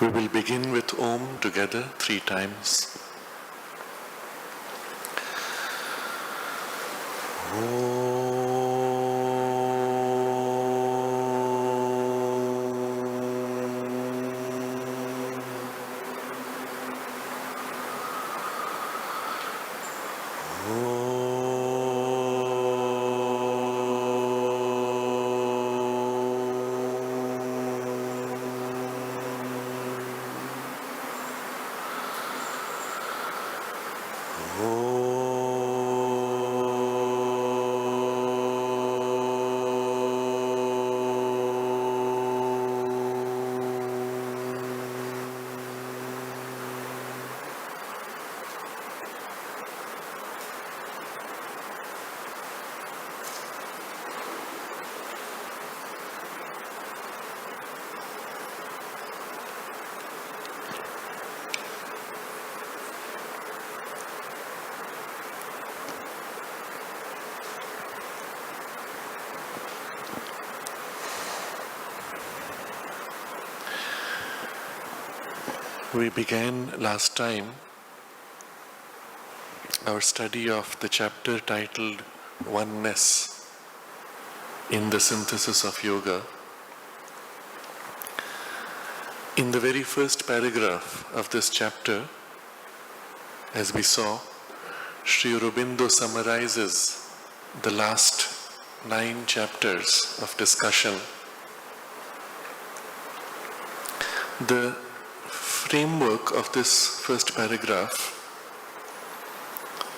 We will begin with Om together 3 times. Om. We began last time our study of the chapter titled Oneness in the Synthesis of Yoga. In the very first paragraph of this chapter, as we saw, Sri Aurobindo summarizes the last 9 chapters of discussion. The framework of this first paragraph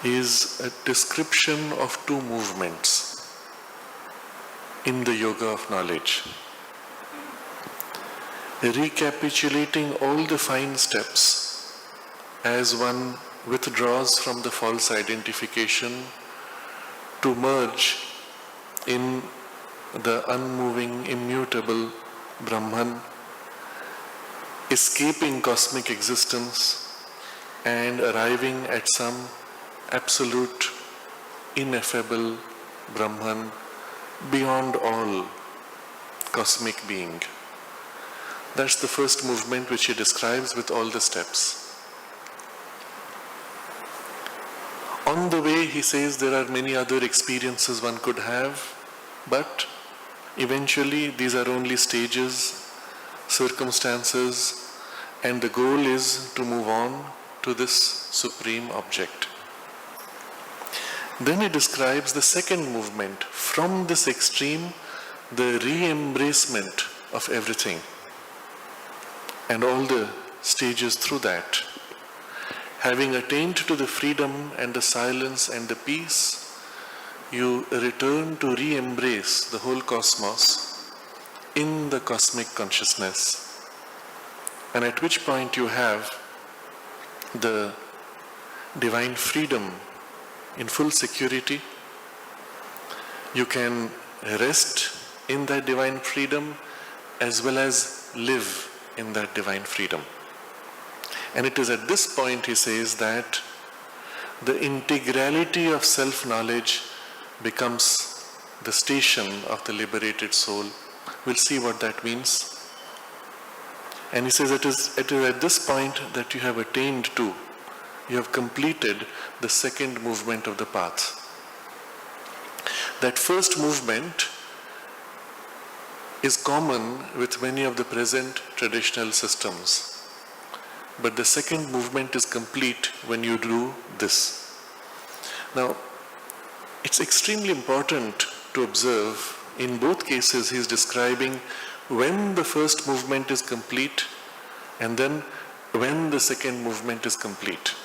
is a description of 2 movements in the yoga of knowledge, recapitulating all the fine steps as one withdraws from the false identification to merge in the unmoving, immutable Brahman, escaping cosmic existence and arriving at some absolute, ineffable Brahman beyond all cosmic being. That's the first movement which he describes with all the steps. On the way, he says there are many other experiences one could have, but eventually these are only stages, circumstances, and the goal is to move on to this supreme object. Then he describes the second movement, from this extreme, the re-embracement of everything and all the stages through that. Having attained to the freedom and the silence and the peace, you return to re-embrace the whole cosmos in the cosmic consciousness, and at which point you have the divine freedom in full security. You can rest in that divine freedom as well as live in that divine freedom. And it is at this point, he says, that the integrality of self-knowledge becomes the station of the liberated soul. We'll see what that means. And he says it is at this point that you have attained to, you have completed the second movement of the path. That first movement is common with many of the present traditional systems. But the second movement is complete when you do this. Now, it's extremely important to observe, in both cases he is describing when the first movement is complete and then when the second movement is complete.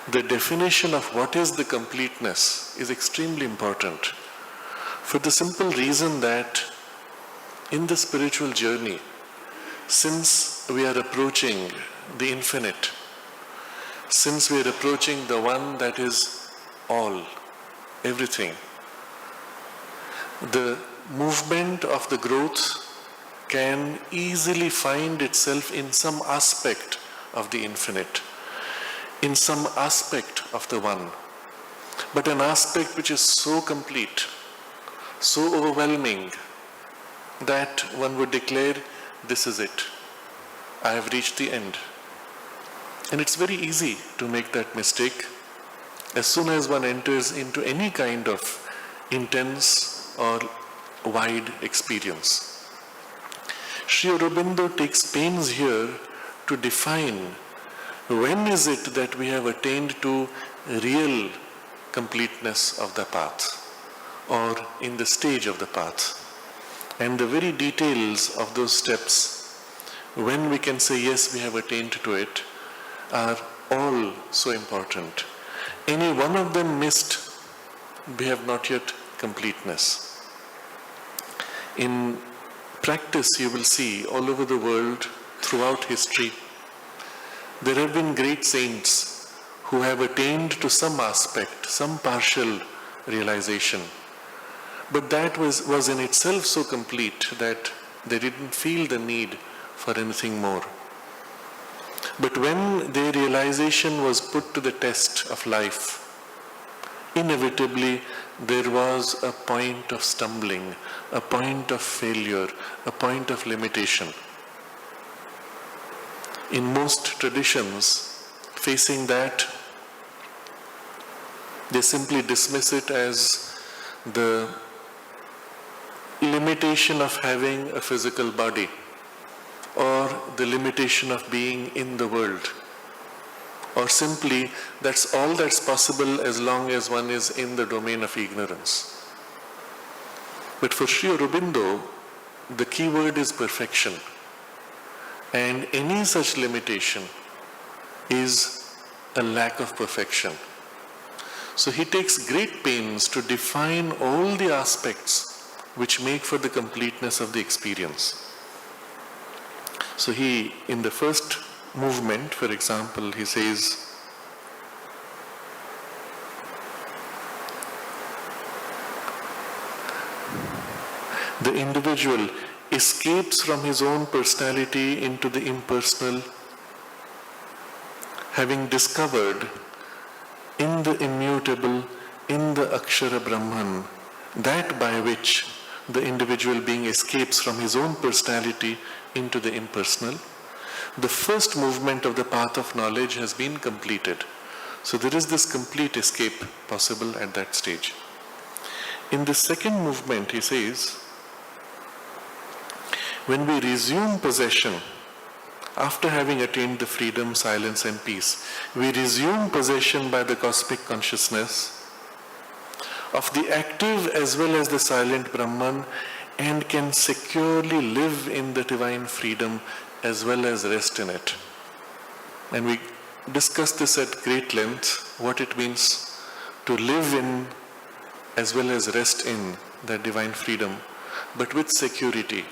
The definition of what is the completeness is extremely important, for the simple reason that in the spiritual journey, since we are approaching the infinite, since we are approaching the one that is all, everything, the movement of the growth can easily find itself in some aspect of the infinite, in some aspect of the one, but an aspect which is so complete, so overwhelming, that one would declare, this is it. I have reached the end. And it's very easy to make that mistake as soon as one enters into any kind of intense or wide experience. Sri Aurobindo takes pains here to define when is it that we have attained to real completeness of the path or in the stage of the path. And the very details of those steps, when we can say yes, we have attained to it, are all so important. Any one of them missed, we have not yet completeness. In practice, you will see all over the world, throughout history, there have been great saints who have attained to some aspect, some partial realization. But that was in itself so complete that they didn't feel the need for anything more. But when their realization was put to the test of life, inevitably there was a point of stumbling, a point of failure, a point of limitation. In most traditions, facing that, they simply dismiss it as the limitation of having a physical body or the limitation of being in the world, or simply that's all that's possible as long as one is in the domain of ignorance. But for Sri Aurobindo, the key word is perfection, and any such limitation is a lack of perfection. So he takes great pains to define all the aspects which make for the completeness of the experience. So he, in the first movement, for example, he says, the individual escapes from his own personality into the impersonal, having discovered in the immutable, in the Akshara Brahman, that by which the individual being escapes from his own personality into the impersonal. The first movement of the path of knowledge has been completed. So there is this complete escape possible at that stage. In the second movement, he says, when we resume possession, after having attained the freedom, silence and peace, we resume possession by the cosmic consciousness of the active as well as the silent Brahman, and can securely live in the divine freedom as well as rest in it. And we discussed this at great length, what it means to live in as well as rest in that divine freedom, but with security,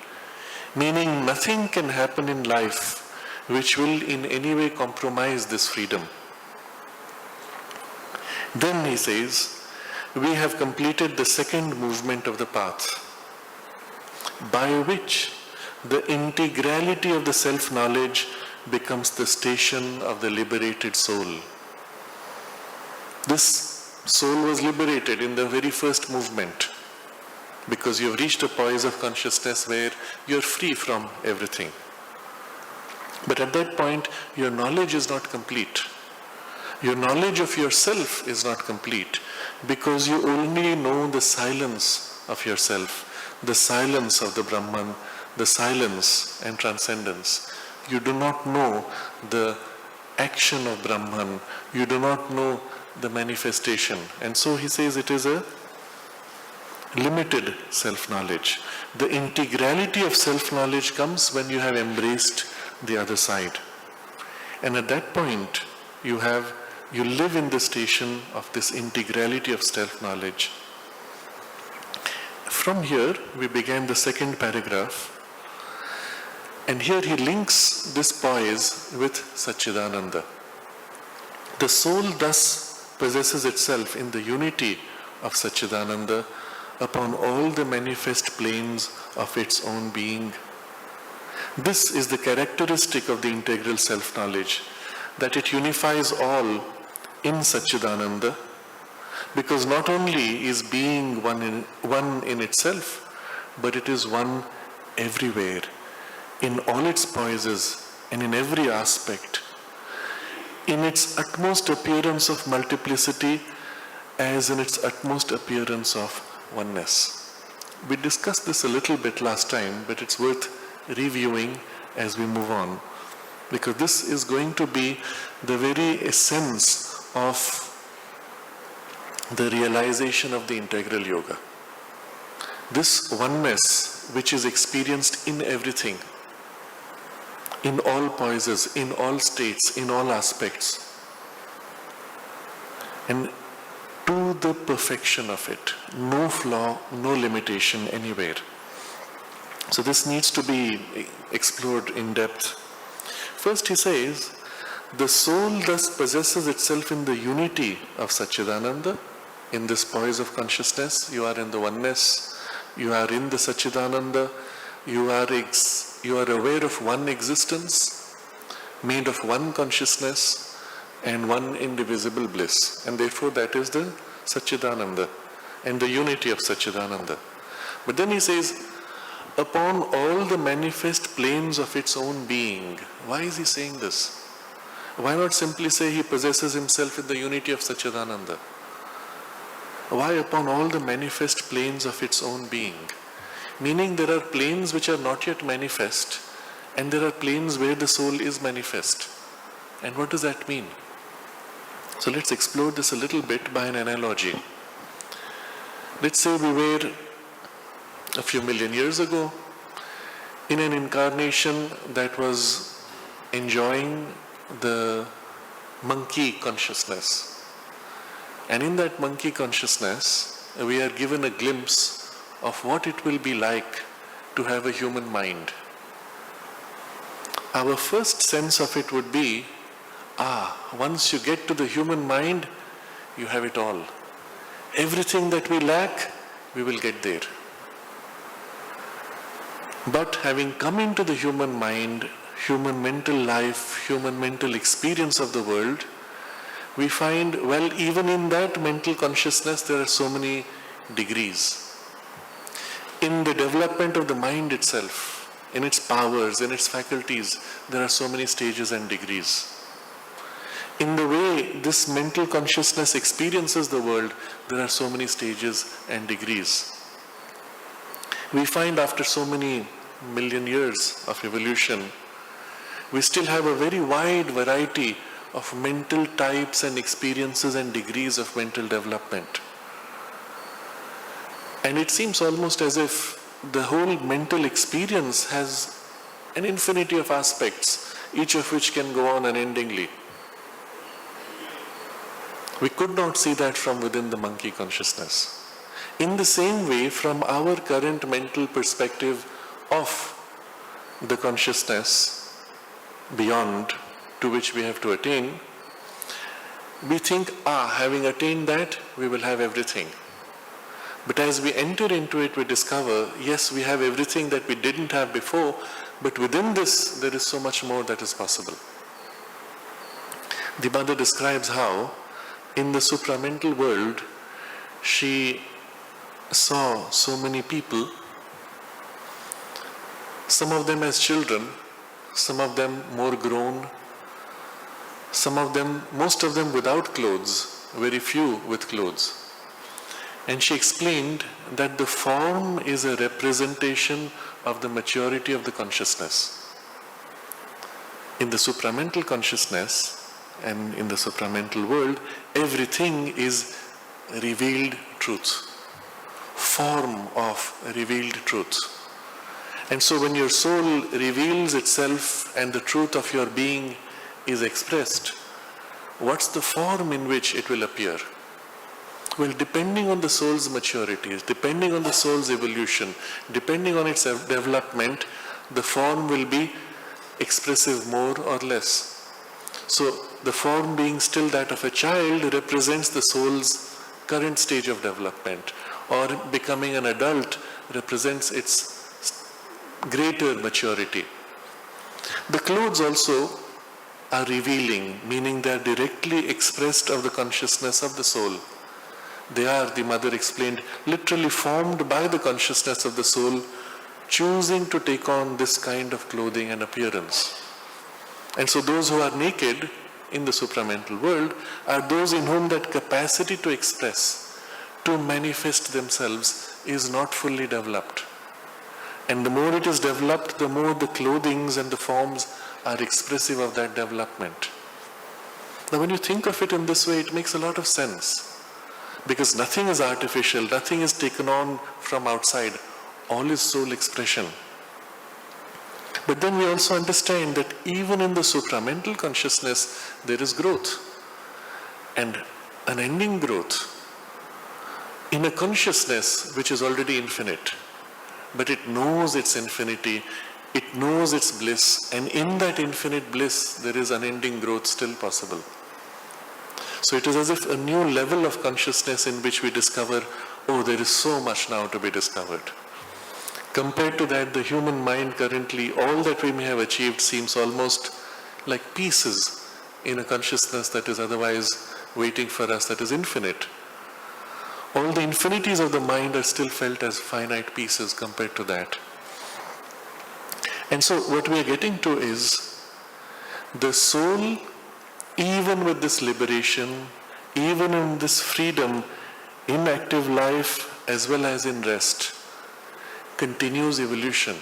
meaning nothing can happen in life which will in any way compromise this freedom. Then he says, we have completed the second movement of the path, by which the integrality of the self-knowledge becomes the station of the liberated soul. This soul was liberated in the very first movement, because you have reached a poise of consciousness where you are free from everything. But at that point, your knowledge is not complete. Your knowledge of yourself is not complete, because you only know the silence of yourself, the silence of the Brahman, the silence and transcendence. You do not know the action of Brahman. You do not know the manifestation. And so he says it is a limited self-knowledge. The integrality of self-knowledge comes when you have embraced the other side. And at that point, you live in the station of this integrality of self-knowledge. From here, we began the second paragraph. And here he links this poise with Sachchidananda. The soul thus possesses itself in the unity of Sachchidananda upon all the manifest planes of its own being. This is the characteristic of the integral self-knowledge, that it unifies all in Sachchidananda, because not only is being one in itself, but it is one everywhere, in all its poises and in every aspect, in its utmost appearance of multiplicity as in its utmost appearance of oneness. We discussed this a little bit last time, but it's worth reviewing as we move on, because this is going to be the very essence of the realization of the integral yoga. This oneness which is experienced in everything, in all poises, in all states, in all aspects, and to the perfection of it, no flaw, no limitation anywhere. So this needs to be explored in depth. First he says, the soul thus possesses itself in the unity of Sachchidananda, in this poise of consciousness. You are in the oneness, you are in the Sachchidananda, you are aware of one existence, made of one consciousness and one indivisible bliss. And therefore that is the Sachchidananda and the unity of Sachchidananda. But then he says, upon all the manifest planes of its own being. Why is he saying this? Why not simply say he possesses himself in the unity of Sachchidananda? Why upon all the manifest planes of its own being? Meaning there are planes which are not yet manifest, and there are planes where the soul is manifest. And what does that mean? So let's explore this a little bit by an analogy. Let's say we were a few million years ago in an incarnation that was enjoying the monkey consciousness. And in that monkey consciousness, we are given a glimpse of what it will be like to have a human mind. Our first sense of it would be, once you get to the human mind, you have it all. Everything that we lack, we will get there. But having come into the human mind, human mental life, human mental experience of the world, we find, even in that mental consciousness, there are so many degrees. In the development of the mind itself, in its powers, in its faculties, there are so many stages and degrees. In the way this mental consciousness experiences the world, there are so many stages and degrees. We find after so many million years of evolution, we still have a very wide variety of mental types and experiences and degrees of mental development. And it seems almost as if the whole mental experience has an infinity of aspects, each of which can go on unendingly. We could not see that from within the monkey consciousness. In the same way, from our current mental perspective of the consciousness beyond to which we have to attain, we think, having attained that, we will have everything. But as we enter into it, we discover, yes, we have everything that we didn't have before, but within this, there is so much more that is possible. The mother describes how, in the supramental world, she saw so many people, some of them as children, some of them more grown, most of them without clothes, very few with clothes. And she explained that the form is a representation of the maturity of the consciousness. In the supramental consciousness and in the supramental world, everything is revealed truth, form of revealed truth. And so when your soul reveals itself and the truth of your being is expressed, what's the form in which it will appear? Well, depending on the soul's maturity, depending on the soul's evolution, depending on its development, the form will be expressive more or less. So the form being still that of a child represents the soul's current stage of development, or becoming an adult represents its greater maturity. The clothes also are revealing, meaning they are directly expressed of the consciousness of the soul. They are, the mother explained, literally formed by the consciousness of the soul, choosing to take on this kind of clothing and appearance. And so those who are naked in the supramental world are those in whom that capacity to express, to manifest themselves is not fully developed. And the more it is developed, the more the clothings and the forms are expressive of that development. Now when you think of it in this way, it makes a lot of sense. Because nothing is artificial, nothing is taken on from outside. All is soul expression. But then we also understand that even in the supramental consciousness, there is growth. And unending growth in a consciousness which is already infinite. But it knows its infinity, it knows its bliss, and in that infinite bliss, there is unending growth still possible. So it is as if a new level of consciousness in which we discover, oh, there is so much now to be discovered. Compared to that, the human mind currently, all that we may have achieved seems almost like pieces in a consciousness that is otherwise waiting for us, that is infinite. All the infinities of the mind are still felt as finite pieces compared to that. And so what we are getting to is the soul, even with this liberation, even in this freedom, in active life as well as in rest, continues evolution.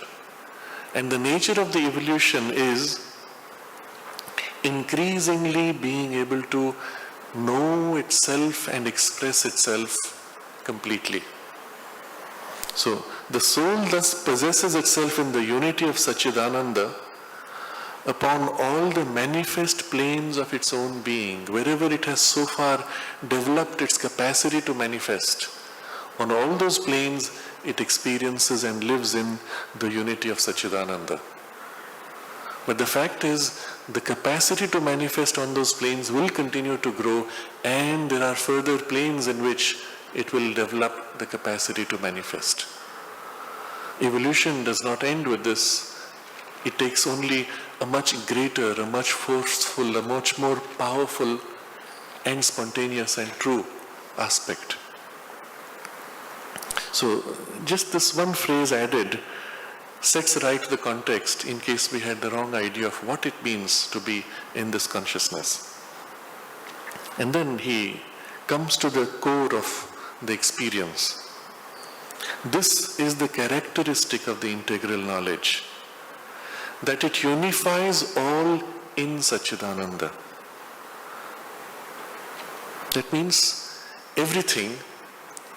And the nature of the evolution is increasingly being able to know itself and express itself completely. So the soul thus possesses itself in the unity of Sachchidananda upon all the manifest planes of its own being, wherever it has so far developed its capacity to manifest. On all those planes, it experiences and lives in the unity of Sachchidananda. But the fact is, the capacity to manifest on those planes will continue to grow, and there are further planes in which it will develop the capacity to manifest. Evolution does not end with this. It takes only a much greater, a much forceful, a much more powerful and spontaneous and true aspect. So just this one phrase added sets right the context in case we had the wrong idea of what it means to be in this consciousness. And then he comes to the core of the experience. This is the characteristic of the integral knowledge, that it unifies all in Sachchidananda. That means everything,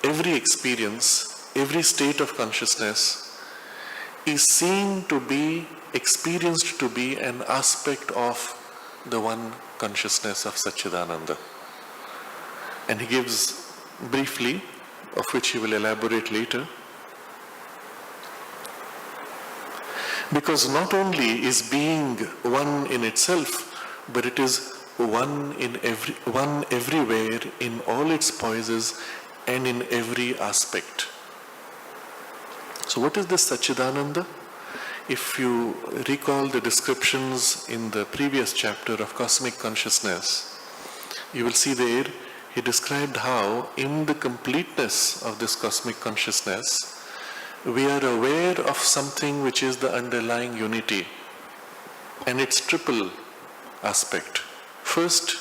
every experience, every state of consciousness is seen to be, experienced to be an aspect of the one consciousness of Sachchidananda. And he gives briefly, of which he will elaborate later. Because not only is being one in itself, but it is one everywhere in all its poises and in every aspect. So what is this Sachchidananda? If you recall the descriptions in the previous chapter of cosmic consciousness, you will see there he described how in the completeness of this cosmic consciousness, we are aware of something which is the underlying unity and its triple aspect. First,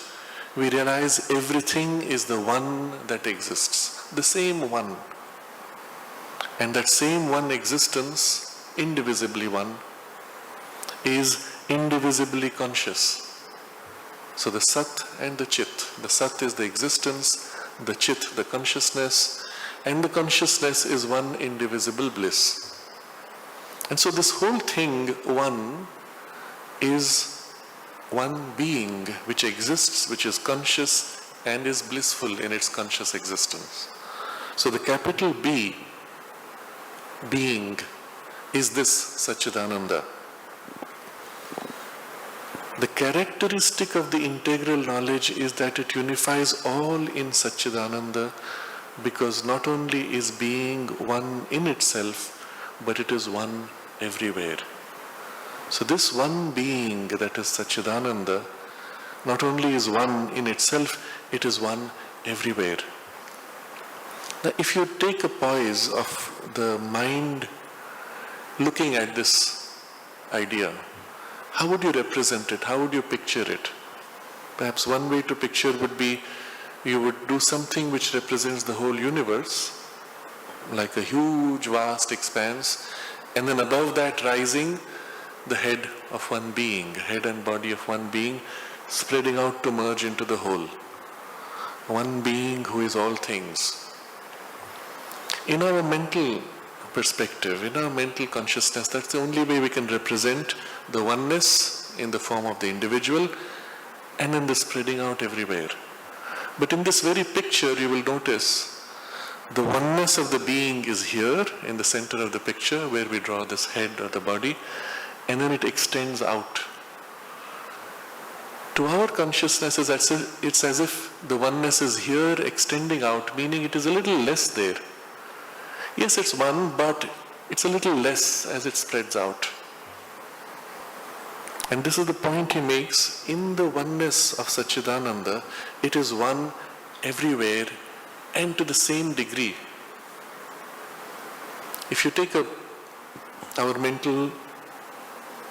we realize everything is the one that exists, the same one. And that same one existence, indivisibly one, is indivisibly conscious. So the Sat and the Chit. The Sat is the existence, the Chit the consciousness, and the consciousness is one indivisible bliss. And so this whole thing, one, is one being which exists, which is conscious and is blissful in its conscious existence. So the capital B, being, is this Sachchidananda. The characteristic of the integral knowledge is that it unifies all in Sachchidananda, because not only is being one in itself, but it is one everywhere. So this one being that is Sachchidananda not only is one in itself, it is one everywhere. Now if you take a poise of the mind looking at this idea, How would you represent it? How would you picture it? Perhaps one way to picture would be you would do something which represents the whole universe, like a huge, vast expanse, and then above that rising the head of one being, head and body of one being, spreading out to merge into the whole. One being who is all things. In our mental perspective, in our mental consciousness, that's the only way we can represent the oneness in the form of the individual and then the spreading out everywhere. But in this very picture, you will notice the oneness of the being is here in the center of the picture where we draw this head or the body, and then it extends out. To our consciousness, it's as if the oneness is here extending out, meaning it is a little less there. Yes, it's one, but it's a little less as it spreads out. And this is the point he makes. In the oneness of Sachchidananda, it is one everywhere and to the same degree. If you take our mental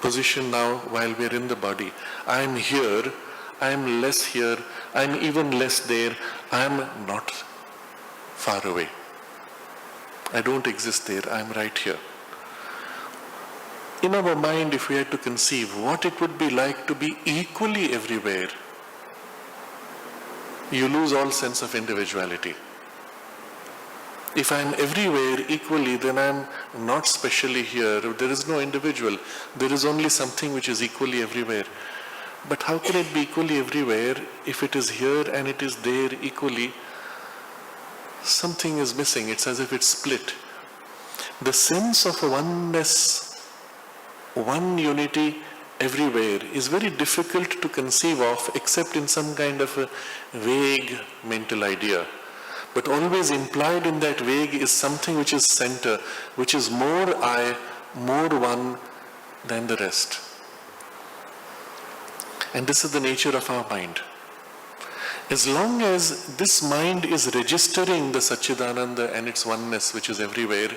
position now while we are in the body, I am here, I am less here, I am even less there, I am not far away. I don't exist there, I am right here. In our mind, if we had to conceive what it would be like to be equally everywhere, you lose all sense of individuality. If I am everywhere equally, then I am not specially here. There is no individual. There is only something which is equally everywhere. But how can it be equally everywhere if it is here and it is there equally? Something is missing. It's as if it's split. The sense of oneness, one unity everywhere is very difficult to conceive of except in some kind of a vague mental idea. But always implied in that vague is something which is center, which is more I, more one than the rest. And this is the nature of our mind. As long as this mind is registering the Sachchidananda and its oneness which is everywhere,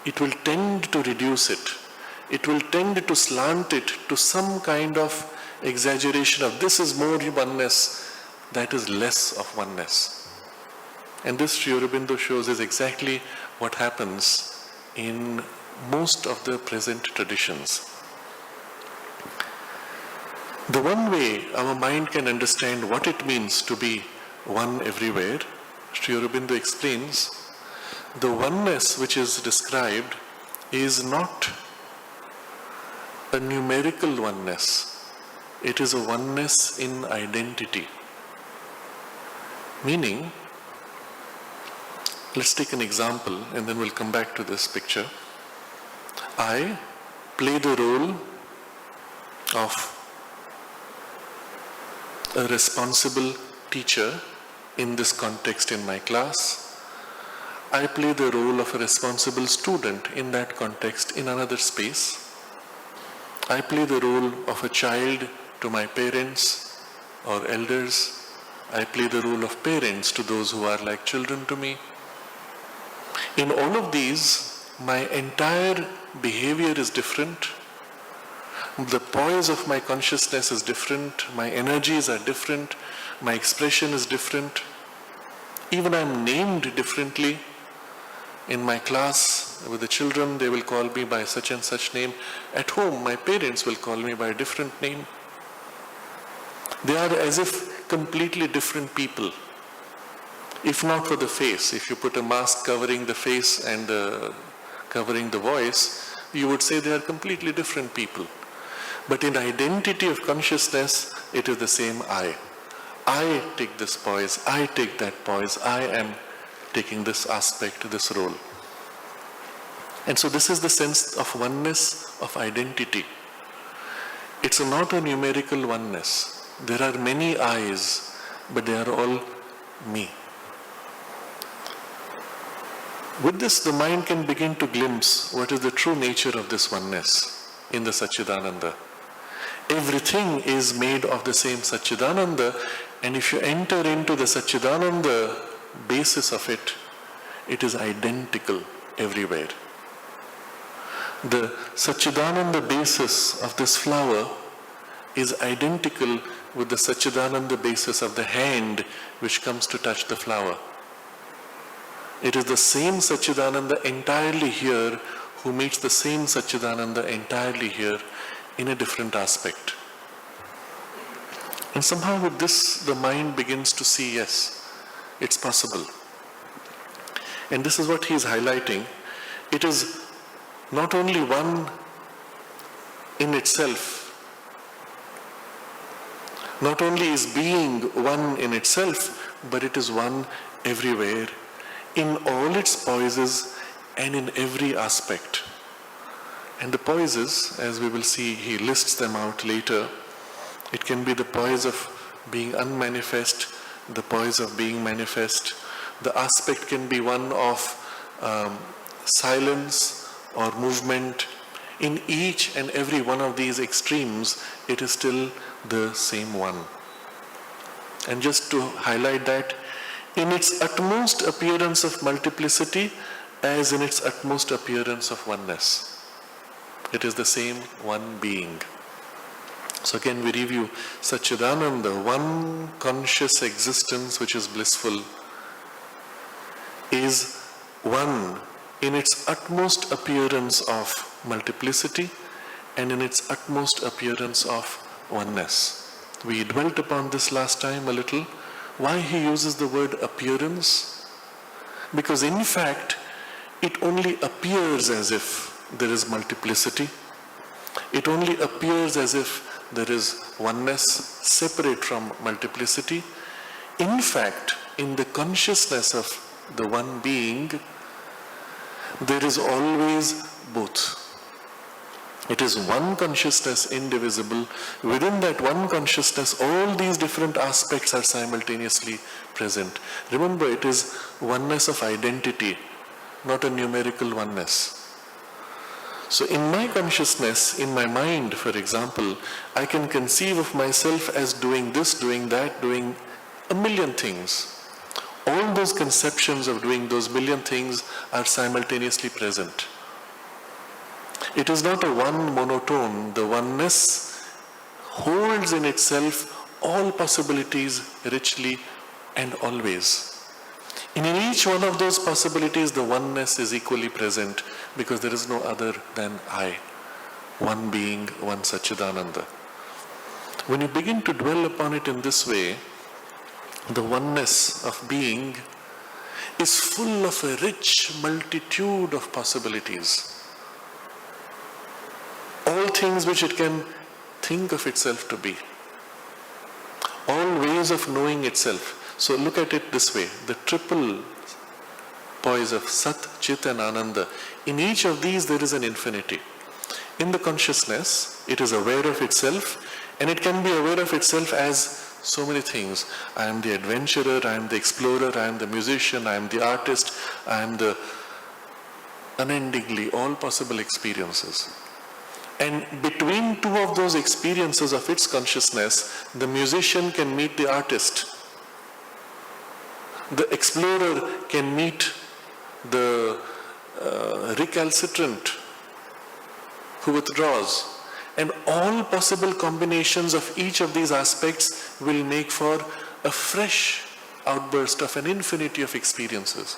it will tend to reduce it. It will tend to slant it to some kind of exaggeration of this is more oneness, that is less of oneness. And this Sri Aurobindo shows is exactly what happens in most of the present traditions. The one way our mind can understand what it means to be one everywhere, Sri Aurobindo explains, the oneness which is described is not a numerical oneness. It is a oneness in identity. Meaning, let's take an example and then we'll come back to this picture. I play the role of a responsible teacher in this context in my class. I play the role of a responsible student in that context in another space. I play the role of a child to my parents or elders. I play the role of parents to those who are like children to me. In all of these, my entire behavior is different. The poise of my consciousness is different. My energies are different. My expression is different. Even I am named differently. In my class with the children, they will call me by such and such name. At home, my parents will call me by a different name. They are as if completely different people. If not for the face, if you put a mask covering the face and covering the voice, you would say they are completely different people. But in identity of consciousness, it is the same I. I take this poise, I take that poise, I am taking this aspect, this role. And so this is the sense of oneness of identity. It's not a numerical oneness. There are many I's, but they are all me. With this, the mind can begin to glimpse what is the true nature of this oneness in the Sachchidananda. Everything is made of the same Sachchidananda, and if you enter into the Sachchidananda basis of it, it is identical everywhere. The Sachchidananda basis of this flower is identical with the Sachchidananda basis of the hand which comes to touch the flower. It is the same Sachchidananda entirely here who meets the same Sachchidananda entirely here in a different aspect. And somehow with this the mind begins to see, yes, it's possible. And this is what he is highlighting. It is not only one in itself, not only is being one in itself, but it is one everywhere, in all its poises and in every aspect. And the poises, as we will see, he lists them out later. It can be the poise of being unmanifest, the poise of being manifest. The aspect can be one of silence or movement. In each and every one of these extremes, it is still the same one. And just to highlight that, in its utmost appearance of multiplicity as in its utmost appearance of oneness, it is the same one being. So again we review Sachchidananda, one conscious existence which is blissful, is one in its utmost appearance of multiplicity and in its utmost appearance of oneness. We dwelt upon this last time a little. Why he uses the word appearance? Because in fact, it only appears as if there is multiplicity. It only appears as if there is oneness separate from multiplicity. In fact, in the consciousness of the one being, there is always both. It is one consciousness, indivisible. Within that one consciousness, all these different aspects are simultaneously present. Remember, it is oneness of identity, not a numerical oneness. So in my consciousness, in my mind, for example, I can conceive of myself as doing this, doing that, doing a million things. All those conceptions of doing those million things are simultaneously present. It is not a one monotone. The oneness holds in itself all possibilities richly and always. And in each one of those possibilities, the oneness is equally present because there is no other than I, one being, one Sachchidananda. When you begin to dwell upon it in this way, the oneness of being is full of a rich multitude of possibilities. All things which it can think of itself to be. All ways of knowing itself. So look at it this way, the triple poise of Sat-Chit-Ananda. In each of these there is an infinity. In the consciousness, it is aware of itself, and it can be aware of itself as so many things. I am the adventurer, I am the explorer, I am the musician, I am the artist, I am the unendingly all possible experiences. And between two of those experiences of its consciousness, the musician can meet the artist. The explorer can meet the recalcitrant who withdraws. And all possible combinations of each of these aspects will make for a fresh outburst of an infinity of experiences.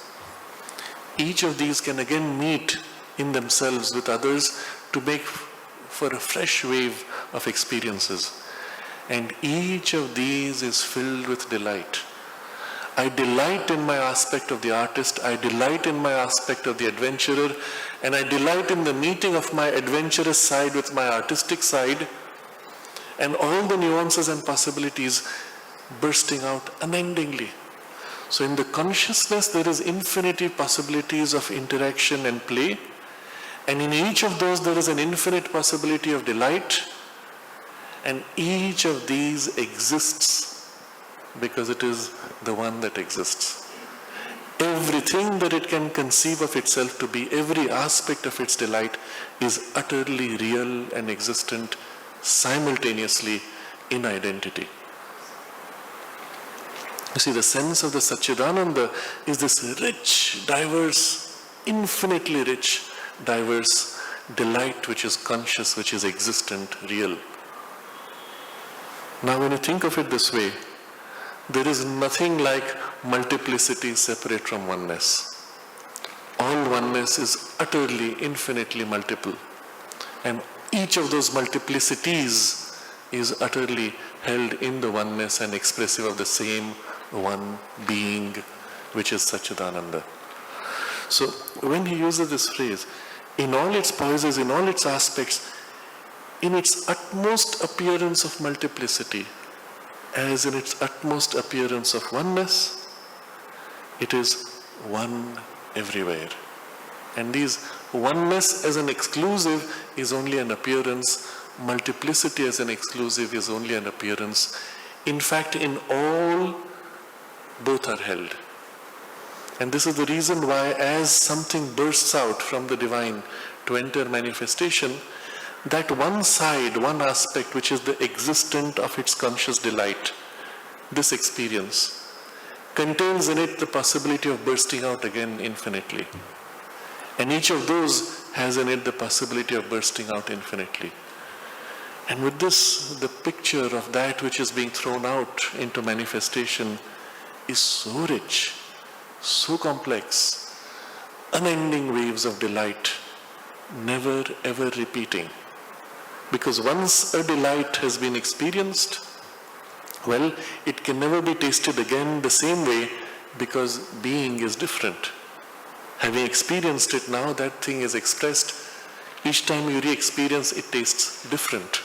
Each of these can again meet in themselves with others to make for a fresh wave of experiences. And each of these is filled with delight. I delight in my aspect of the artist, I delight in my aspect of the adventurer, and I delight in the meeting of my adventurous side with my artistic side, and all the nuances and possibilities bursting out unendingly. So in the consciousness there is infinity possibilities of interaction and play, and in each of those there is an infinite possibility of delight, and each of these exists because it is the one that exists. Everything that it can conceive of itself to be, every aspect of its delight is utterly real and existent simultaneously in identity. You see, the sense of the Sachchidananda is this rich, diverse, infinitely rich, diverse delight which is conscious, which is existent, real. Now when you think of it this way, there is nothing like multiplicity separate from oneness. All oneness is utterly, infinitely multiple. And each of those multiplicities is utterly held in the oneness and expressive of the same one being, which is Sachchidananda. So when he uses this phrase, in all its poises, in all its aspects, in its utmost appearance of multiplicity, as in its utmost appearance of oneness, it is one everywhere. And these oneness as an exclusive is only an appearance, multiplicity as an exclusive is only an appearance. In fact, in all, both are held. And this is the reason why as something bursts out from the divine to enter manifestation, that one side, one aspect which is the existent of its conscious delight, this experience, contains in it the possibility of bursting out again infinitely. And each of those has in it the possibility of bursting out infinitely. And with this, the picture of that which is being thrown out into manifestation is so rich, so complex, unending waves of delight, never ever repeating. Because once a delight has been experienced, well, it can never be tasted again the same way, because being is different. Having experienced it now, that thing is expressed. Each time you re-experience, it tastes different.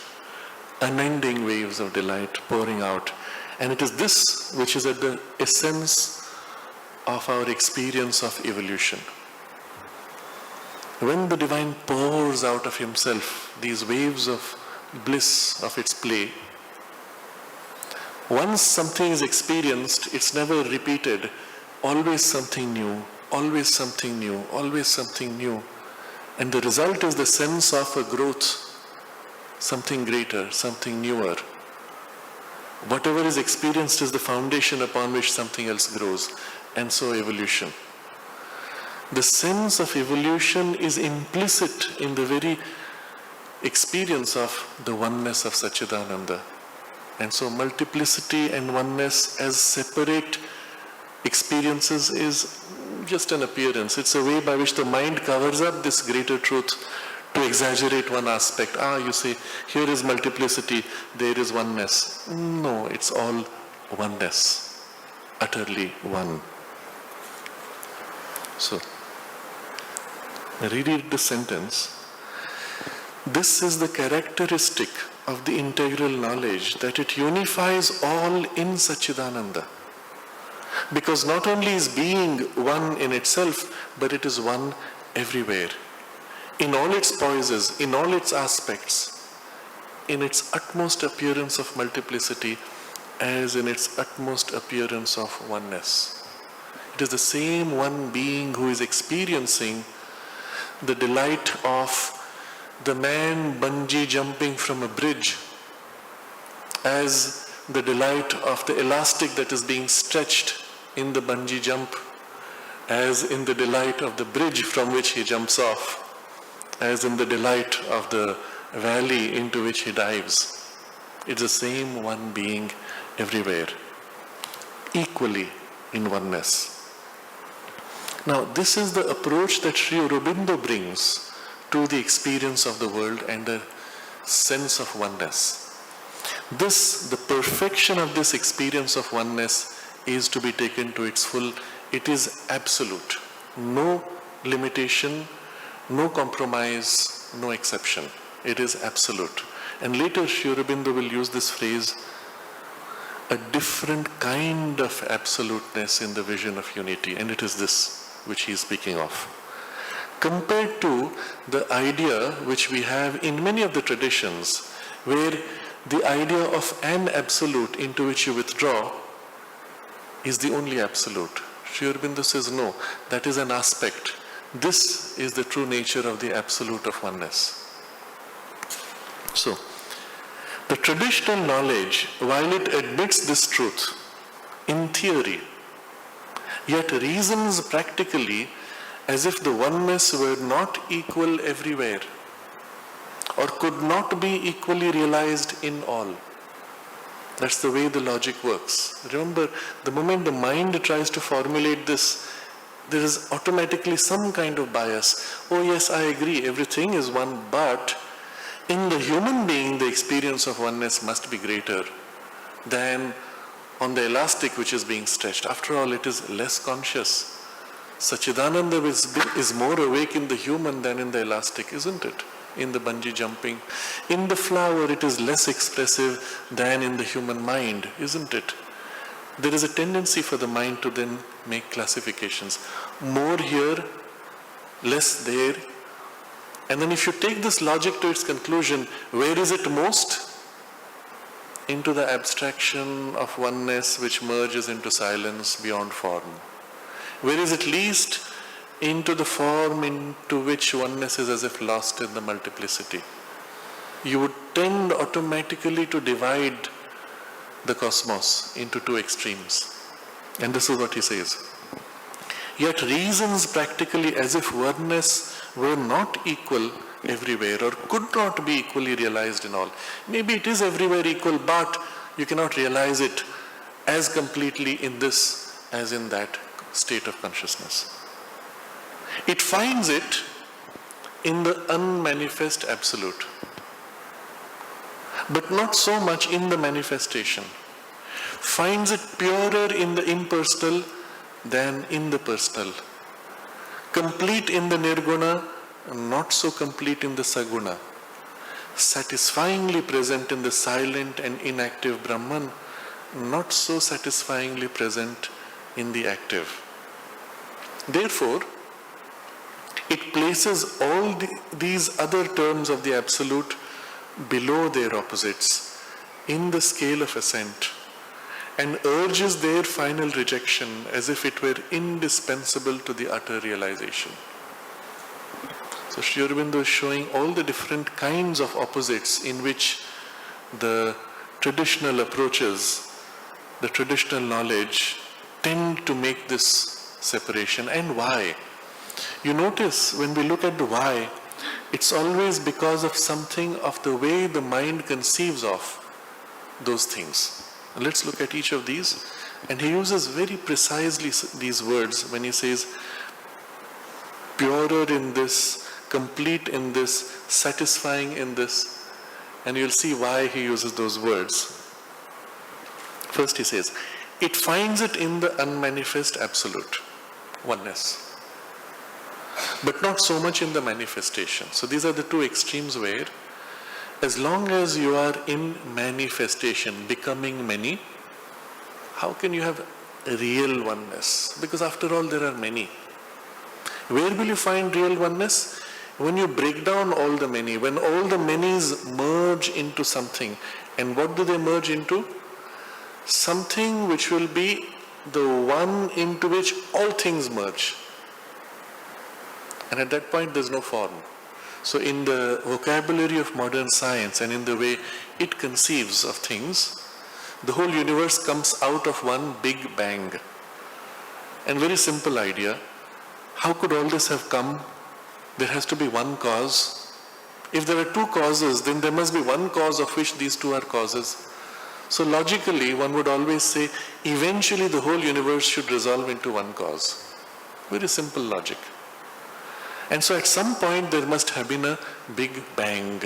Unending waves of delight pouring out. And it is this which is at the essence of our experience of evolution. When the divine pours out of himself these waves of bliss of its play, once something is experienced, it's never repeated. Always something new, always something new, always something new. And the result is the sense of a growth, something greater, something newer. Whatever is experienced is the foundation upon which something else grows. And so evolution. The sense of evolution is implicit in the very experience of the oneness of Sachchidananda. And so multiplicity and oneness as separate experiences is just an appearance. It's a way by which the mind covers up this greater truth to exaggerate one aspect. You say, here is multiplicity, there is oneness. No, it's all oneness, utterly one. So, reread the sentence. This is the characteristic of the integral knowledge, that it unifies all in Sachchidananda. Because not only is being one in itself, but it is one everywhere. In all its poises, in all its aspects, in its utmost appearance of multiplicity, as in its utmost appearance of oneness. It is the same one being who is experiencing the delight of the man bungee jumping from a bridge, as the delight of the elastic that is being stretched in the bungee jump, as in the delight of the bridge from which he jumps off, as in the delight of the valley into which he dives. It's the same one being everywhere, equally in oneness. Now, this is the approach that Sri Aurobindo brings to the experience of the world and the sense of oneness. This, the perfection of this experience of oneness is to be taken to its full. It is absolute. No limitation, no compromise, no exception. It is absolute. And later Sri Aurobindo will use this phrase, a different kind of absoluteness in the vision of unity. And it is this which he is speaking of. Compared to the idea which we have in many of the traditions, where the idea of an absolute into which you withdraw is the only absolute. Sri Aurobindo says, no, that is an aspect. This is the true nature of the absolute of oneness. So, the traditional knowledge, while it admits this truth in theory, yet reasons practically as if the oneness were not equal everywhere. or could not be equally realized in all. That's the way the logic works. Remember, the moment the mind tries to formulate this, there is automatically some kind of bias. Oh yes, I agree, everything is one, but in the human being, the experience of oneness must be greater than on the elastic which is being stretched. After all, it is less conscious. Sachchidananda is more awake in the human than in the elastic, isn't it? In the bungee jumping. In the flower, it is less expressive than in the human mind, isn't it? There is a tendency for the mind to then make classifications. More here, less there. And then if you take this logic to its conclusion, where is it most? Into the abstraction of oneness which merges into silence beyond form. Where is it least? Into the form into which oneness is as if lost in the multiplicity. You would tend automatically to divide the cosmos into two extremes. And this is what he says. Yet reasons practically as if oneness were not equal everywhere or could not be equally realized in all. Maybe it is everywhere equal, but you cannot realize it as completely in this as in that state of consciousness. It finds it in the unmanifest absolute, but not so much in the manifestation. Finds it purer in the impersonal than in the personal. Complete in the nirguna, not so complete in the saguna. Satisfyingly present in the silent and inactive Brahman, not so satisfyingly present in the active. Therefore, it places all these other terms of the Absolute below their opposites in the scale of ascent and urges their final rejection as if it were indispensable to the utter realization. So Sri Aurobindo is showing all the different kinds of opposites in which the traditional approaches, the traditional knowledge tend to make this separation, and why. You notice when we look at the why, it's always because of something of the way the mind conceives of those things. Let's look at each of these. And he uses very precisely these words when he says, purer in this, complete in this, satisfying in this. And you'll see why he uses those words. First he says, it finds it in the unmanifest absolute, oneness, but not so much in the manifestation. So these are the two extremes where, as long as you are in manifestation, becoming many, how can you have real oneness? Because after all, there are many. Where will you find real oneness? When you break down all the many, when all the manys merge into something. And what do they merge into? Something which will be the one into which all things merge. And at that point, there's no form. So in the vocabulary of modern science and in the way it conceives of things, the whole universe comes out of one big bang. And very simple idea, how could all this have come? There has to be one cause. If there are two causes, then there must be one cause of which these two are causes. So logically, one would always say, eventually the whole universe should resolve into one cause. Very simple logic. And so at some point there must have been a big bang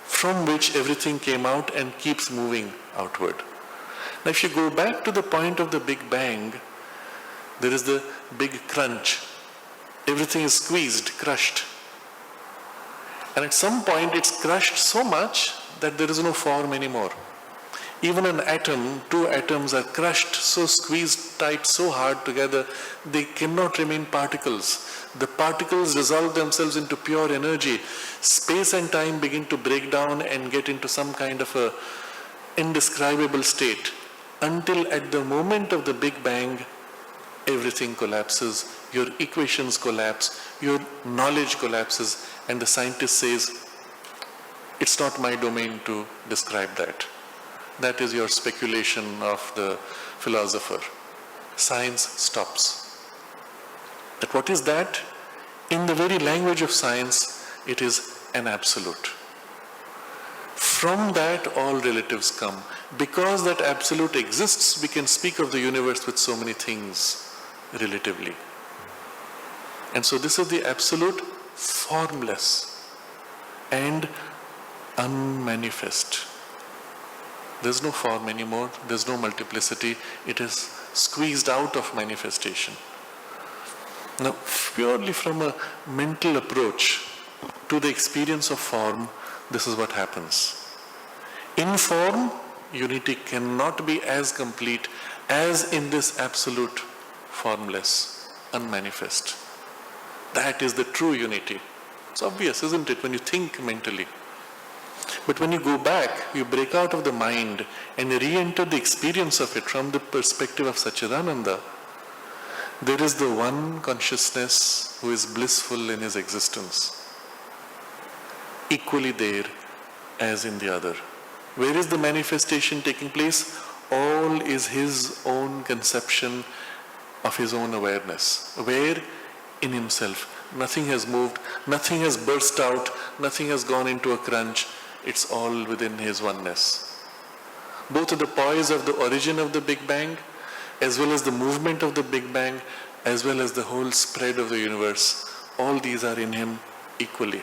from which everything came out and keeps moving outward. Now if you go back to the point of the big bang, there is the big crunch. Everything is squeezed, crushed. And at some point it's crushed so much that there is no form anymore. Even an atom, two atoms are crushed, so squeezed tight, so hard together, they cannot remain particles. The particles resolve themselves into pure energy. Space and time begin to break down and get into some kind of a indescribable state. Until at the moment of the Big Bang, everything collapses. Your equations collapse, your knowledge collapses, and the scientist says, it's not my domain to describe that. That is your speculation of the philosopher. Science stops. But what is that? In the very language of science, it is an absolute. From that all relatives come. Because that absolute exists, we can speak of the universe with so many things relatively. And so this is the absolute formless and unmanifest. There's no form anymore, there's no multiplicity, it is squeezed out of manifestation. Now, purely from a mental approach to the experience of form, this is what happens. In form, unity cannot be as complete as in this absolute formless, unmanifest. That is the true unity. It's obvious, isn't it, when you think mentally? But when you go back, you break out of the mind and re-enter the experience of it from the perspective of Sachchidananda. There is the one consciousness who is blissful in his existence, equally there as in the other. Where is the manifestation taking place? All is his own conception of his own awareness. Where? In himself. Nothing has moved, nothing has burst out, nothing has gone into a crunch. It's all within his oneness. Both the poise of the origin of the Big Bang, as well as the movement of the Big Bang, as well as the whole spread of the universe, all these are in him equally.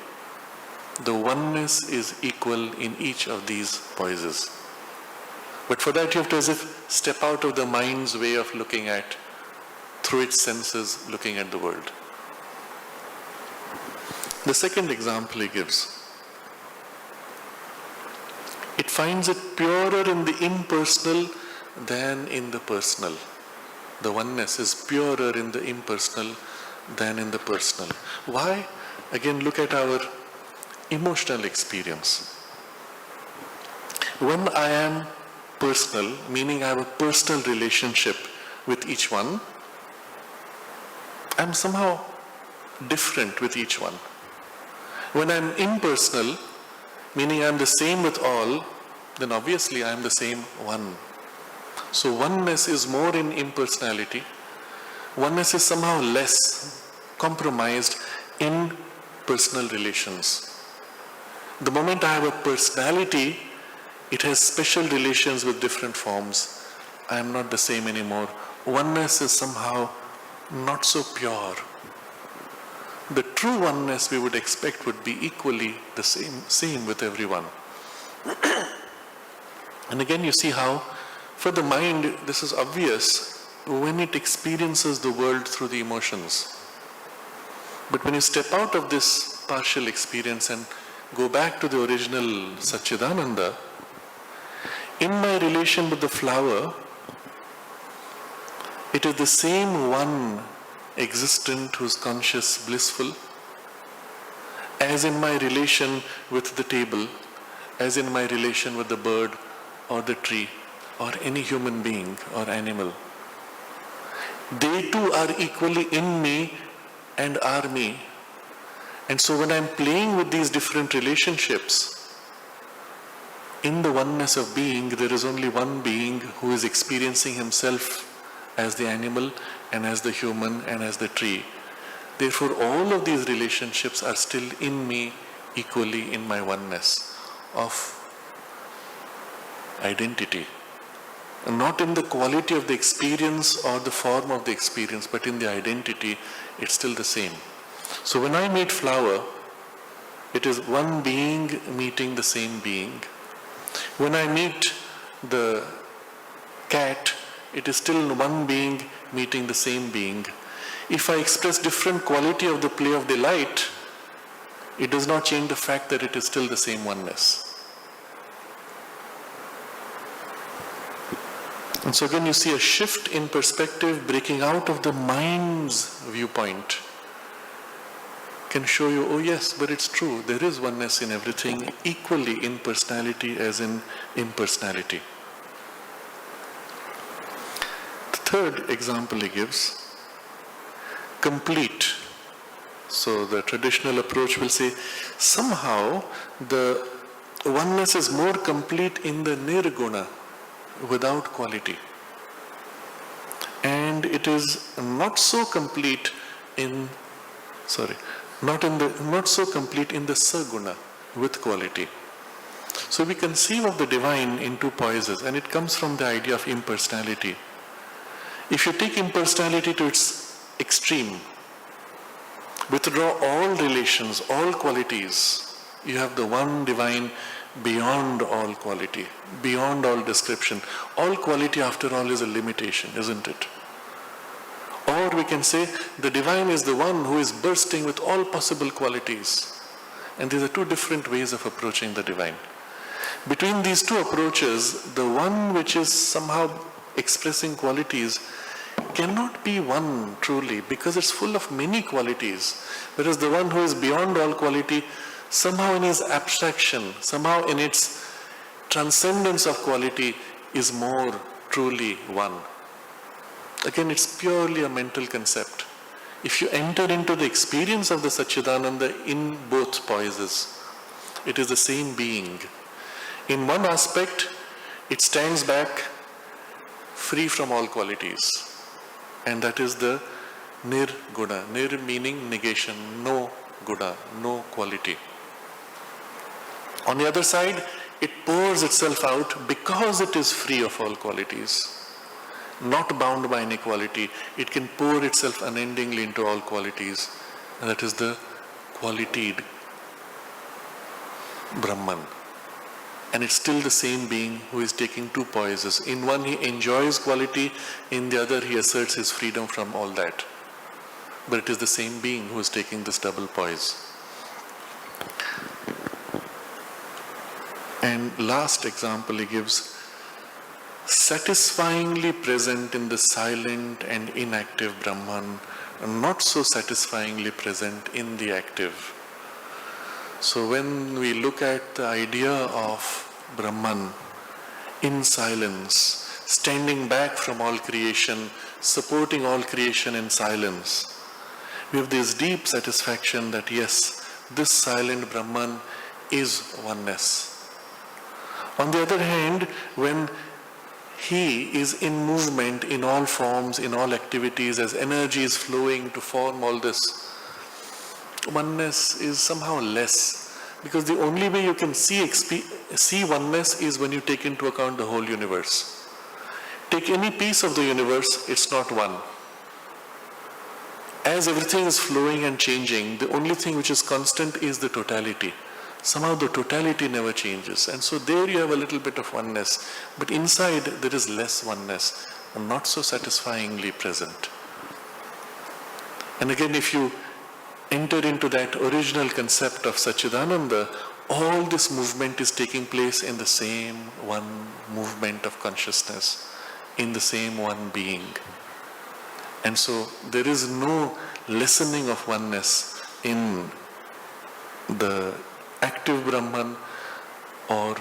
The oneness is equal in each of these poises. But for that you have to as if step out of the mind's way of looking at, through its senses, looking at the world. The second example he gives, it finds it purer in the impersonal than in the personal. The oneness is purer in the impersonal than in the personal. Why? Again, look at our emotional experience. When I am personal, meaning I have a personal relationship with each one, I'm somehow different with each one. When I'm impersonal, meaning I'm the same with all, then obviously I'm the same one. So oneness is more in impersonality. Oneness is somehow less compromised in personal relations. The moment I have a personality, it has special relations with different forms. I am not the same anymore. Oneness is somehow not so pure. The true oneness we would expect would be equally the same with everyone. And again you see how, for the mind, this is obvious when it experiences the world through the emotions. But when you step out of this partial experience and go back to the original Sachchidananda, in my relation with the flower, it is the same one existent who is conscious, blissful, as in my relation with the table, as in my relation with the bird or the tree or any human being or animal. They too are equally in me and are me. And so when I'm playing with these different relationships, in the oneness of being, there is only one being who is experiencing himself as the animal and as the human and as the tree. Therefore, all of these relationships are still in me equally in my oneness of identity. Not in the quality of the experience or the form of the experience, but in the identity, it's still the same. So when I meet flower, it is one being meeting the same being. When I meet the cat, it is still one being meeting the same being. If I express different quality of the play of delight, it does not change the fact that it is still the same oneness. And so again you see a shift in perspective, breaking out of the mind's viewpoint can show you, oh yes, but it's true, there is oneness in everything, equally in personality as in impersonality. The third example he gives, complete. So the traditional approach will say, somehow the oneness is more complete in the nirguna, without quality. And it is not so complete in, not so complete in the saguna, with quality. So we conceive of the divine in two poises, and it comes from the idea of impersonality. If you take impersonality to its extreme, withdraw all relations, all qualities, you have the one divine beyond all quality, beyond all description. All quality, after all, is a limitation, isn't it? Or we can say the divine is the one who is bursting with all possible qualities. And these are two different ways of approaching the divine. Between these two approaches, the one which is somehow expressing qualities cannot be one truly, because it's full of many qualities. Whereas the one who is beyond all quality, somehow in his abstraction, somehow in its transcendence of quality, is more truly one. Again, it's purely a mental concept. If you enter into the experience of the Sachchidananda in both poises, it is the same being. In one aspect, it stands back free from all qualities, and that is the nirguna. Nir meaning negation, no guna, no quality. On the other side, it pours itself out because it is free of all qualities. Not bound by any quality, it can pour itself unendingly into all qualities, and that is the qualitied Brahman. And it's still the same being who is taking two poises. In one he enjoys quality, in the other he asserts his freedom from all that. But it is the same being who is taking this double poise. And last example he gives, satisfyingly present in the silent and inactive Brahman, and not so satisfyingly present in the active. So when we look at the idea of Brahman in silence, standing back from all creation, supporting all creation in silence, we have this deep satisfaction that yes, this silent Brahman is oneness. On the other hand, when he is in movement in all forms, in all activities, as energy is flowing to form all this, oneness is somehow less. Because the only way you can see oneness is when you take into account the whole universe. Take any piece of the universe, it's not one. As everything is flowing and changing, the only thing which is constant is the totality. Somehow the totality never changes. And so there you have a little bit of oneness. But inside there is less oneness and not so satisfyingly present. And again, if you enter into that original concept of Sachchidananda, all this movement is taking place in the same one movement of consciousness, in the same one being. And so there is no lessening of oneness in the active Brahman, or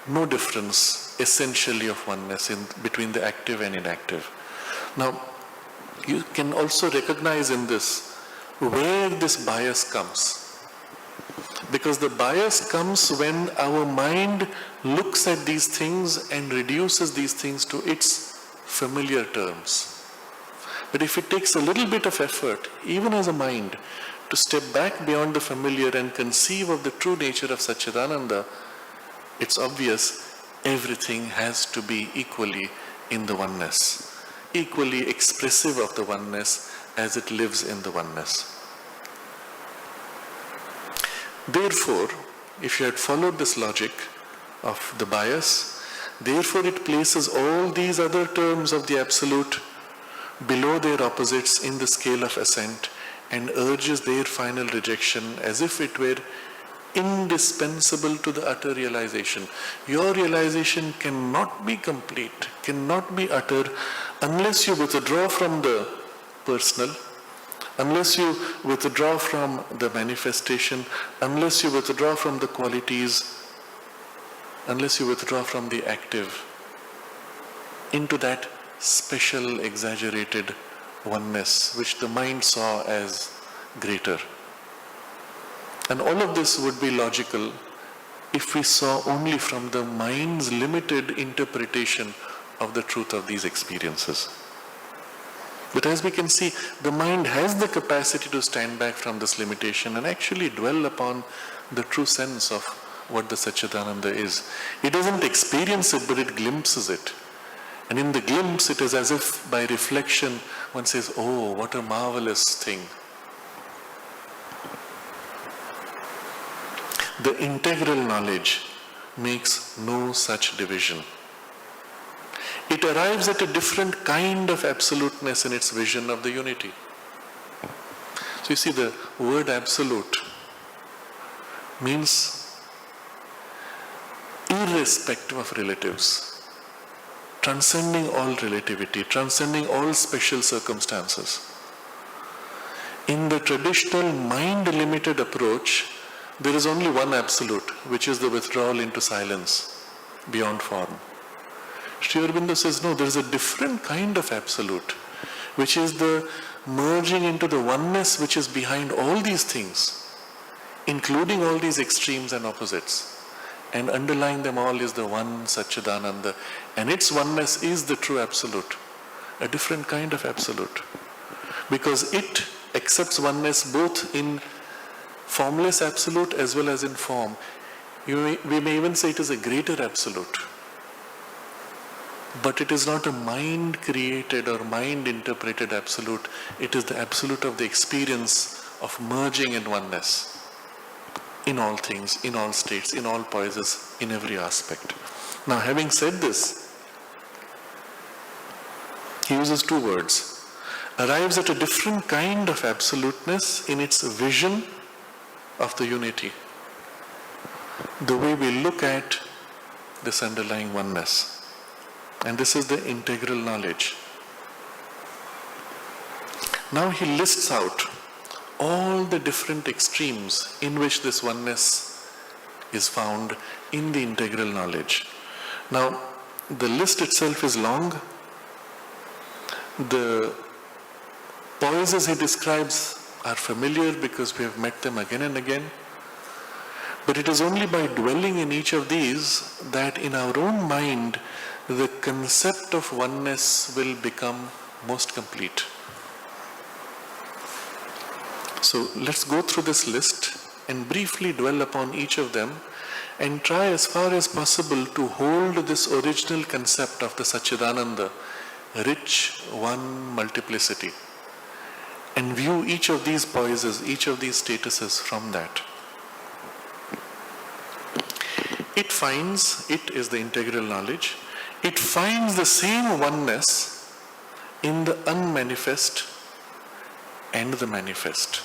no difference essentially of oneness between the active and inactive. Now, you can also recognize in this where this bias comes. Because the bias comes when our mind looks at these things and reduces these things to its familiar terms. But if it takes a little bit of effort, even as a mind, to step back beyond the familiar and conceive of the true nature of Sachchidananda, it's obvious everything has to be equally in the oneness, equally expressive of the oneness as it lives in the oneness. Therefore, if you had followed this logic of the bias, therefore it places all these other terms of the Absolute below their opposites in the scale of ascent, and urges their final rejection as if it were indispensable to the utter realization. Your realization cannot be complete, cannot be utter, unless you withdraw from the personal, unless you withdraw from the manifestation, unless you withdraw from the qualities, unless you withdraw from the active, into that special, exaggerated oneness which the mind saw as greater. And all of this would be logical if we saw only from the mind's limited interpretation of the truth of these experiences. But as we can see, the mind has the capacity to stand back from this limitation and actually dwell upon the true sense of what the Sachchidananda is. He doesn't experience it, but it glimpses it. And in the glimpse, it is as if by reflection, one says, oh, what a marvelous thing. The integral knowledge makes no such division. It arrives at a different kind of absoluteness in its vision of the unity. So you see, the word absolute means irrespective of relatives, transcending all relativity, transcending all special circumstances. In the traditional mind-limited approach, there is only one absolute, which is the withdrawal into silence, beyond form. Sri Aurobindo says, no, there is a different kind of absolute, which is the merging into the oneness which is behind all these things, including all these extremes and opposites. And underlying them all is the one Sachchidananda. And its oneness is the true absolute, a different kind of absolute. Because it accepts oneness both in formless absolute as well as in form. We may even say it is a greater absolute. But it is not a mind-created or mind-interpreted absolute. It is the absolute of the experience of merging in oneness. In all things, in all states, in all poises, in every aspect. Now, having said this, he uses two words. Arrives at a different kind of absoluteness in its vision of the unity. The way we look at this underlying oneness. And this is the integral knowledge. Now he lists out all the different extremes in which this oneness is found in the integral knowledge. Now, the list itself is long. The poises he describes are familiar because we have met them again and again. But it is only by dwelling in each of these that in our own mind the concept of oneness will become most complete. So let's go through this list and briefly dwell upon each of them and try as far as possible to hold this original concept of the Sachchidananda, rich one multiplicity, and view each of these poises, each of these statuses from that. It is the integral knowledge, it finds the same oneness in the unmanifest and the manifest.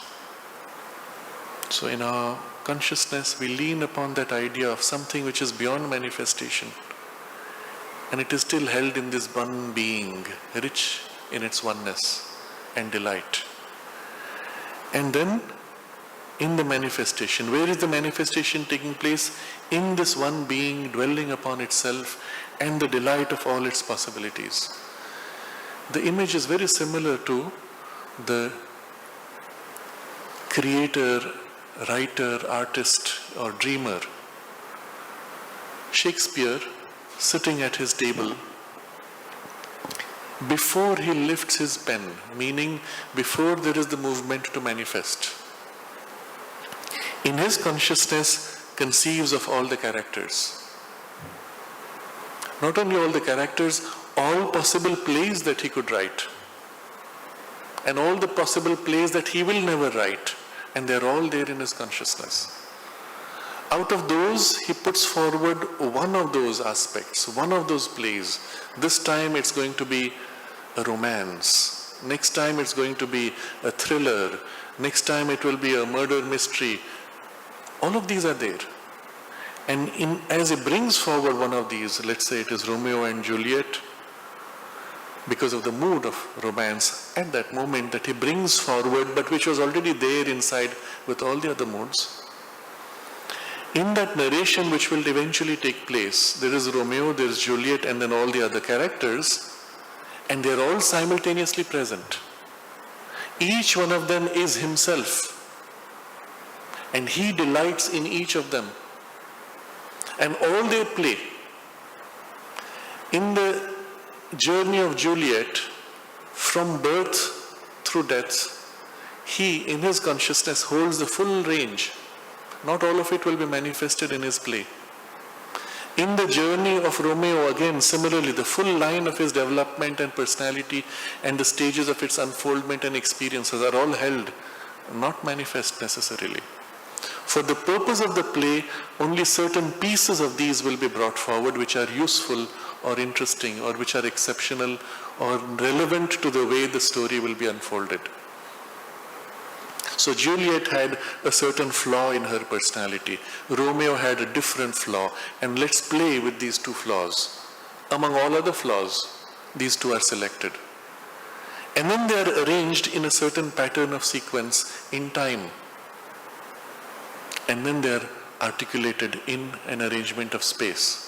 So in our consciousness, we lean upon that idea of something which is beyond manifestation, and it is still held in this one being, rich in its oneness and delight. And then in the manifestation, where is the manifestation taking place? In this one being dwelling upon itself and the delight of all its possibilities. The image is very similar to the creator, writer, artist or dreamer. Shakespeare, sitting at his table, before he lifts his pen, meaning before there is the movement to manifest, in his consciousness conceives of all the characters. Not only all the characters, all possible plays that he could write, and all the possible plays that he will never write, and they're all there in his consciousness. Out of those, he puts forward one of those aspects, one of those plays. This time it's going to be a romance. Next time it's going to be a thriller. Next time it will be a murder mystery. All of these are there. And as he brings forward one of these, let's say it is Romeo and Juliet, because of the mood of romance at that moment that he brings forward, but which was already there inside with all the other moods. In that narration which will eventually take place, there is Romeo, there is Juliet, and then all the other characters, and they are all simultaneously present. Each one of them is himself, and he delights in each of them, and all they play. In the journey of Juliet, from birth through death, he in his consciousness holds the full range not all of it will be manifested in his play. In the journey of Romeo, again, similarly, the full line of his development and personality and the stages of its unfoldment and experiences are all held, not manifest necessarily. For the purpose of the play, only certain pieces of these will be brought forward which are useful or interesting or which are exceptional or relevant to the way the story will be unfolded. So Juliet had a certain flaw in her personality. Romeo had a different flaw. And let's play with these two flaws. Among all other flaws, these two are selected. And then they are arranged in a certain pattern of sequence in time. And then they are articulated in an arrangement of space.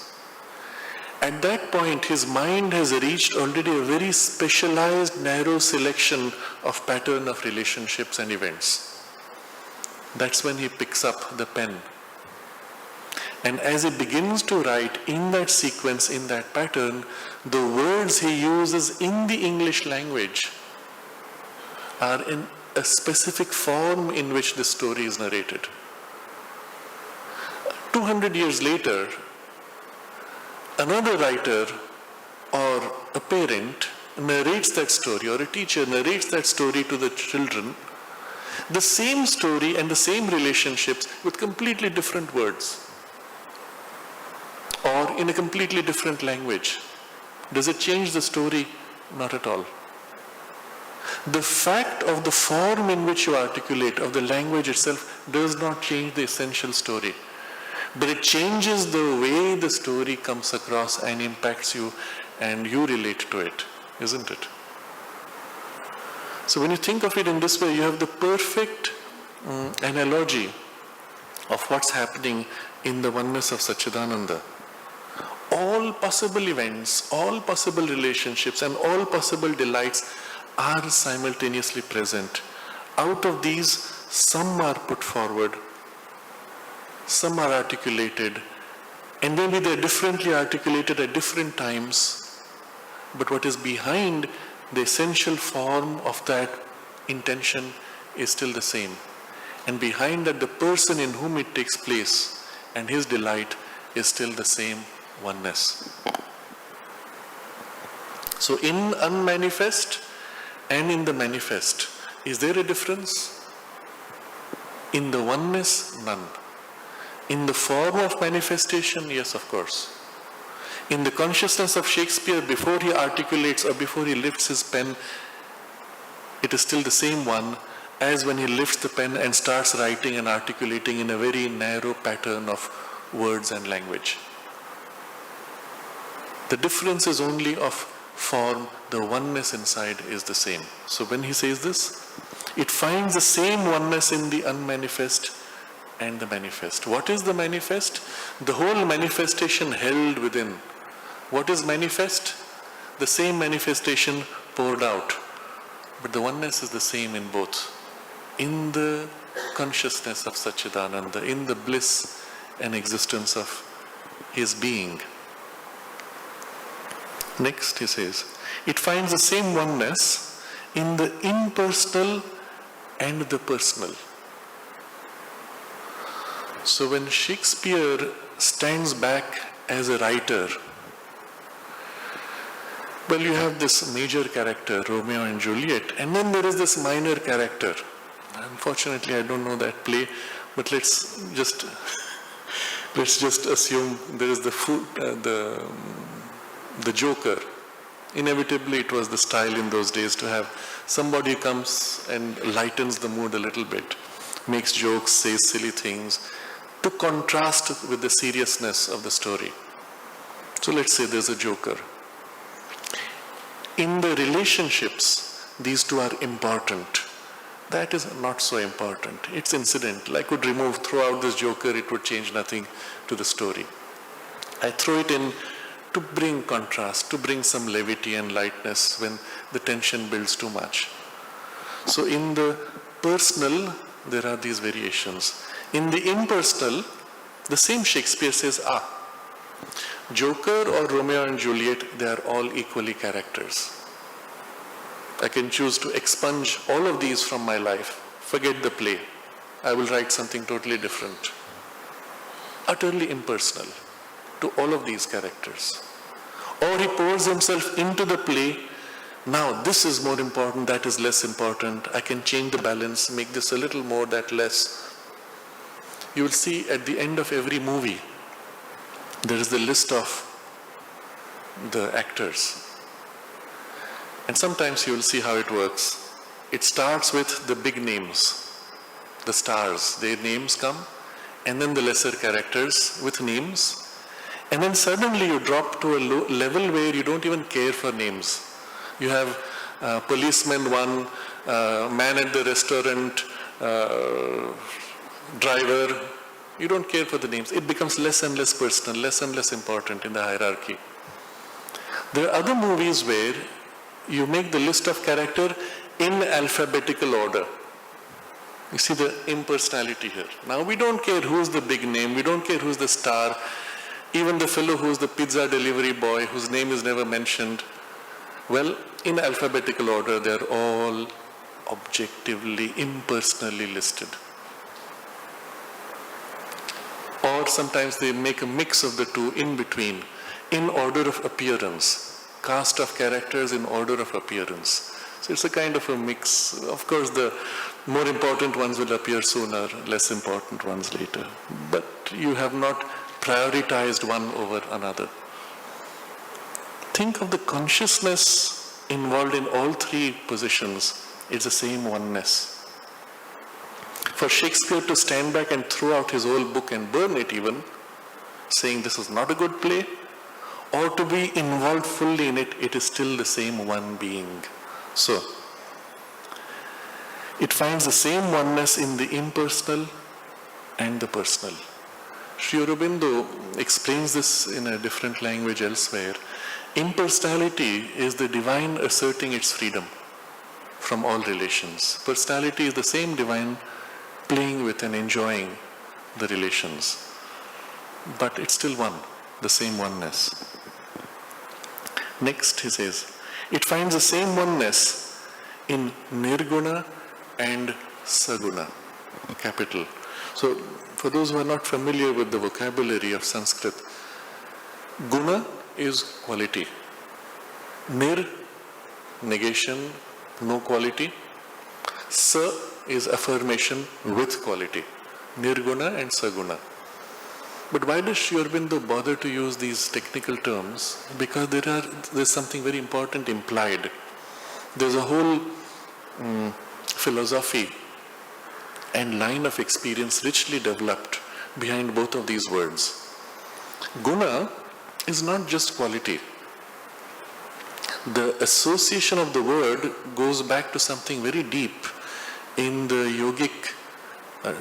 At that point, his mind has reached already a very specialized, narrow selection of pattern of relationships and events. That's when he picks up the pen. And as he begins to write in that sequence, in that pattern, the words he uses in the English language are in a specific form in which the story is narrated. 200 years later, another writer or a parent narrates that story, or a teacher narrates that story to the children, the same story and the same relationships with completely different words or in a completely different language. Does it change the story? Not at all. The fact of the form in which you articulate, of the language itself, does not change the essential story. But it changes the way the story comes across and impacts you and you relate to it, isn't it? So when you think of it in this way, you have the perfect analogy of what's happening in the oneness of Sachchidananda. All possible events, all possible relationships, and all possible delights are simultaneously present. Out of these, some are put forward, some are articulated, and maybe they're differently articulated at different times. But what is behind the essential form of that intention is still the same. And behind that, the person in whom it takes place and his delight is still the same oneness. So in unmanifest and in the manifest, is there a difference? In the oneness, none. In the form of manifestation, yes, of course. In the consciousness of Shakespeare, before he articulates or before he lifts his pen, it is still the same one as when he lifts the pen and starts writing and articulating in a very narrow pattern of words and language. The difference is only of form. The oneness inside is the same. So when he says this, it finds the same oneness in the unmanifest and the manifest. What is the manifest? The whole manifestation held within. What is manifest? The same manifestation poured out. But the oneness is the same in both. In the consciousness of Sachchidananda, in the bliss and existence of his being. Next he says, it finds the same oneness in the impersonal and the personal. So when Shakespeare stands back as a writer, well, you have this major character, Romeo and Juliet, and then there is this minor character. Unfortunately, I don't know that play, but let's just assume there is the Joker. Inevitably, it was the style in those days to have somebody who comes and lightens the mood a little bit, makes jokes, says silly things, to contrast with the seriousness of the story. So let's say there's a Joker. In the relationships, these two are important. That is not so important. It's incidental. I could throw out this Joker, it would change nothing to the story. I throw it in to bring contrast, to bring some levity and lightness when the tension builds too much. So in the personal, there are these variations. In the impersonal, the same Shakespeare says, Joker or Romeo and Juliet, they are all equally characters. I can choose to expunge all of these from my life. Forget the play. I will write something totally different. utterly impersonal to all of these characters. Or he pours himself into the play. Now this is more important, that is less important. I can change the balance, make this a little more, that less. You will see at the end of every movie, there is the list of the actors. And sometimes you will see how it works. It starts with the big names, the stars, their names come, and then the lesser characters with names. And then suddenly you drop to a level where you don't even care for names. You have policeman one, man at the restaurant, driver. You don't care for the names. It becomes less and less personal, less and less important in the hierarchy. There are other movies where you make the list of character in alphabetical order. You see the impersonality here. Now we don't care who's the big name, we don't care who's the star, even the fellow who's the pizza delivery boy, whose name is never mentioned. Well, in alphabetical order, they're all objectively, impersonally listed. Or sometimes they make a mix of the two in between, in order of appearance, cast of characters in order of appearance. So it's a kind of a mix. Of course, the more important ones will appear sooner, less important ones later. But you have not prioritized one over another. Think of the consciousness involved in all three positions. It's the same oneness. For Shakespeare to stand back and throw out his whole book and burn it even, saying this is not a good play, or to be involved fully in it, it is still the same one being. So, it finds the same oneness in the impersonal and the personal. Sri Aurobindo explains this in a different language elsewhere. Impersonality is the divine asserting its freedom from all relations. Personality is the same divine playing with and enjoying the relations. But it's still one, the same oneness. Next, he says, it finds the same oneness in Nirguna and Saguna, capital. So, for those who are not familiar with the vocabulary of Sanskrit, Guna is quality. Nir, negation, no quality. Sa is affirmation with quality. Nirguna and Saguna. But why does Sri Aurobindo bother to use these technical terms? Because there's something very important implied. There's a whole philosophy and line of experience richly developed behind both of these words. Guna is not just quality. The association of the word goes back to something very deep in the yogic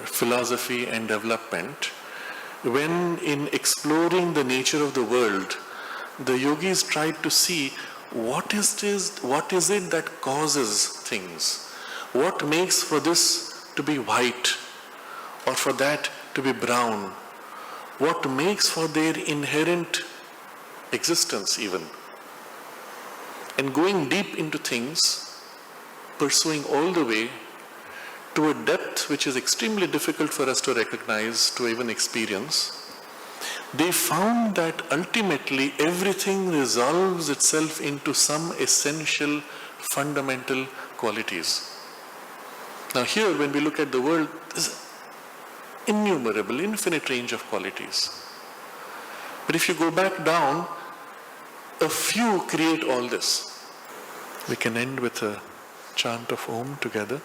philosophy and development, when in exploring the nature of the world, the yogis tried to see what is it that causes things? What makes for this to be white or for that to be brown? What makes for their inherent existence even? And going deep into things, pursuing all the way to a depth which is extremely difficult for us to recognize, to even experience, they found that ultimately everything resolves itself into some essential, fundamental qualities. Now here, when we look at the world, there's innumerable, infinite range of qualities. But if you go back down, a few create all this. We can end with a chant of Om together.